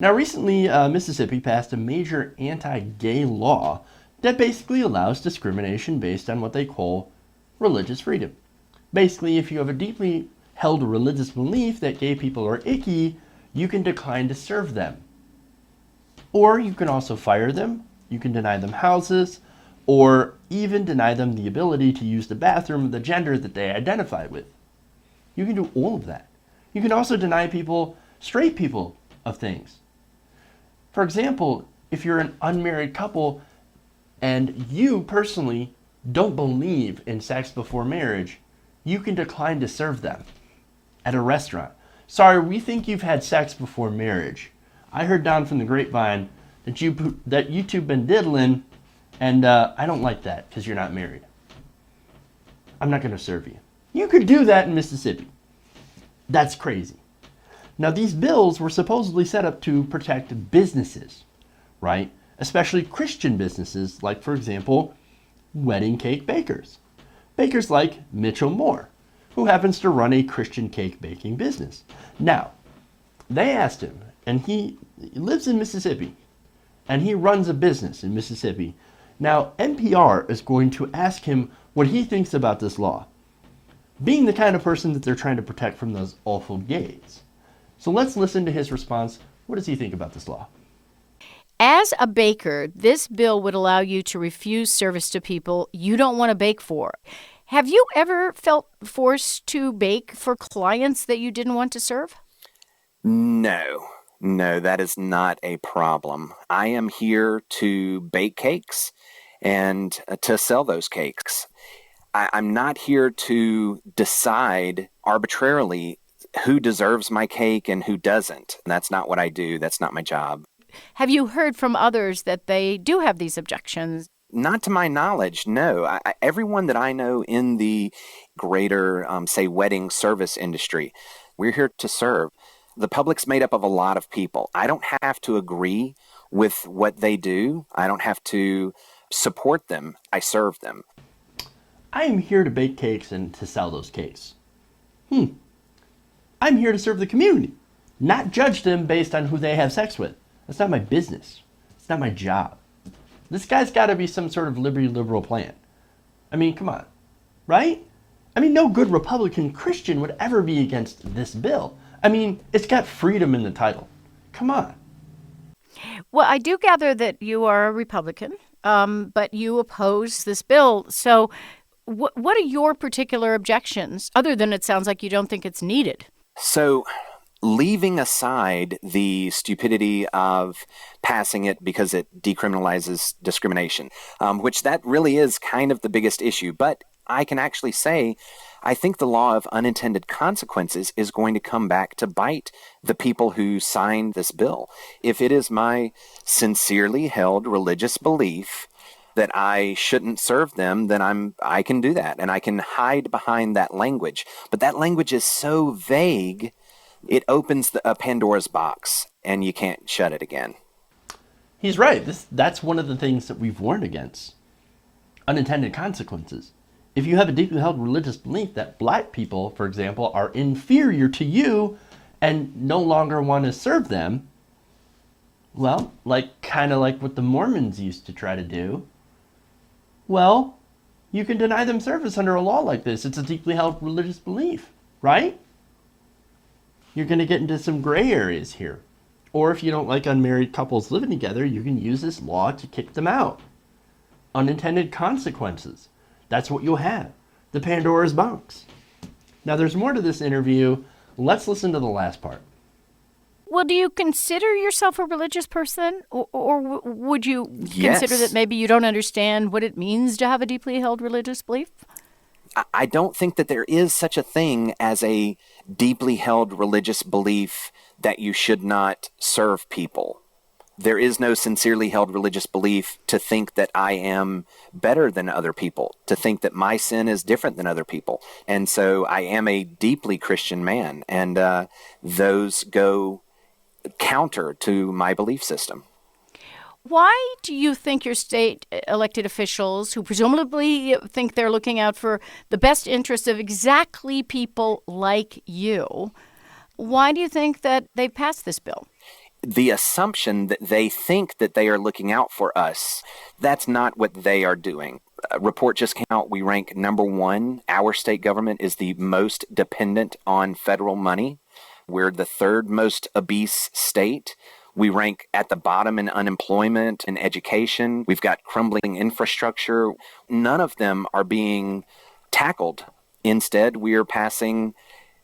Now, recently, Mississippi passed a major anti-gay law that basically allows discrimination based on what they call religious freedom. Basically, if you have a deeply held religious belief that gay people are icky, you can decline to serve them. Or you can also fire them, you can deny them houses, or even deny them the ability to use the bathroom of the gender that they identify with. You can do all of that. You can also deny straight people, of things. For example, if you're an unmarried couple and you personally don't believe in sex before marriage, you can decline to serve them at a restaurant. Sorry, we think you've had sex before marriage. I heard down from the grapevine that you two been diddling, and I don't like that because you're not married. I'm not going to serve you. You could do that in Mississippi. That's crazy. Now, these bills were supposedly set up to protect businesses, right? Especially Christian businesses, like, for example, wedding cake bakers. Bakers like Mitchell Moore, who happens to run a Christian cake baking business. Now, they asked him, and he lives in Mississippi, and he runs a business in Mississippi. Now, NPR is going to ask him what he thinks about this law, being the kind of person that they're trying to protect from those awful gays. So let's listen to his response. What does he think about this law? As a baker, this bill would allow you to refuse service to people you don't want to bake for. Have you ever felt forced to bake for clients that you didn't want to serve? No, that is not a problem. I am here to bake cakes and to sell those cakes. I'm not here to decide arbitrarily who deserves my cake and who doesn't. That's not what I do. That's not my job. Have you heard from others that they do have these objections? Not to my knowledge, no. Everyone that I know in the greater, say, wedding service industry, we're here to serve. The public's made up of a lot of people. I don't have to agree with what they do. I don't have to support them. I serve them. I am here to bake cakes and to sell those cakes. I'm here to serve the community, not judge them based on who they have sex with. That's not my business. It's not my job. This guy's got to be some sort of liberal plan. I mean, come on, right? I mean, no good Republican Christian would ever be against this bill. I mean, it's got freedom in the title. Come on. Well, I do gather that you are a Republican, but you oppose this bill. So what are your particular objections, other than it sounds like you don't think it's needed? So, leaving aside the stupidity of passing it because it decriminalizes discrimination, which that really is kind of the biggest issue. But I can actually say, I think the law of unintended consequences is going to come back to bite the people who signed this bill. If it is my sincerely held religious belief that I shouldn't serve them, then I can do that, and I can hide behind that language. But that language is so vague, it opens a Pandora's box, and you can't shut it again. He's right. That's one of the things that we've warned against. Unintended consequences. If you have a deeply held religious belief that black people, for example, are inferior to you and no longer want to serve them, well, kind of like what the Mormons used to try to do, well, you can deny them service under a law like this. It's a deeply held religious belief, right? You're going to get into some gray areas here. Or if you don't like unmarried couples living together, you can use this law to kick them out. Unintended consequences. That's what you'll have. The Pandora's box. Now, there's more to this interview. Let's listen to the last part. Well, do you consider yourself a religious person? Or would you consider that maybe you don't understand what it means to have a deeply held religious belief? I don't think that there is such a thing as a deeply held religious belief that you should not serve people. There is no sincerely held religious belief to think that I am better than other people, to think that my sin is different than other people. And so I am a deeply Christian man, and those go counter to my belief system. Why do you think your state elected officials, who presumably think they're looking out for the best interests of exactly people like you, why do you think that they've passed this bill? the assumption that they think that they are looking out for us, that's not what they are doing. A report just came out. We rank number one. Our state government is the most dependent on federal money. We're the third most obese state. We rank at the bottom in unemployment and education. We've got crumbling infrastructure. None of them are being tackled. Instead, we are passing,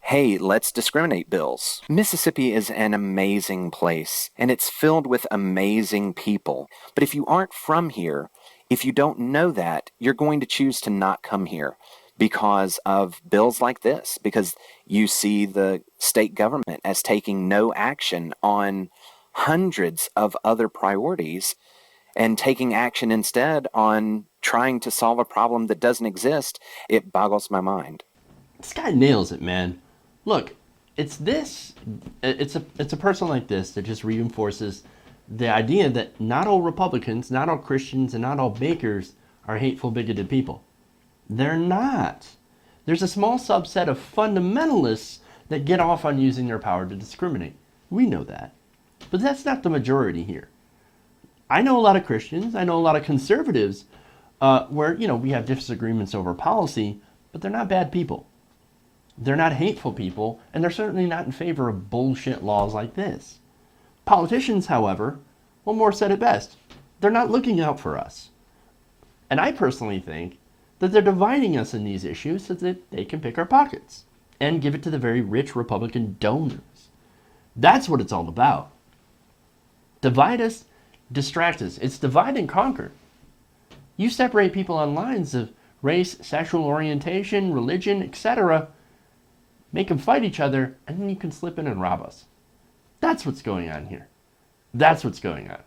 hey, let's discriminate bills. Mississippi is an amazing place, and it's filled with amazing people. But if you aren't from here, if you don't know that, you're going to choose to not come here because of bills like this, because you see the state government as taking no action on hundreds of other priorities and taking action instead on trying to solve a problem that doesn't exist. It boggles my mind. This guy nails it, man. Look, it's a person like this that just reinforces the idea that not all Republicans, not all Christians, and not all bakers are hateful, bigoted people. They're not. There's a small subset of fundamentalists that get off on using their power to discriminate. We know that. But that's not the majority here. I know a lot of Christians, I know a lot of conservatives where, we have disagreements over policy, but they're not bad people. They're not hateful people, and they're certainly not in favor of bullshit laws like this. Politicians, however, well, Moore said it best. They're not looking out for us. And I personally think that they're dividing us in these issues so that they can pick our pockets and give it to the very rich Republican donors. That's what it's all about. Divide us, distract us. It's divide and conquer. You separate people on lines of race, sexual orientation, religion, etc., make them fight each other, and then you can slip in and rob us. That's what's going on here. That's what's going on.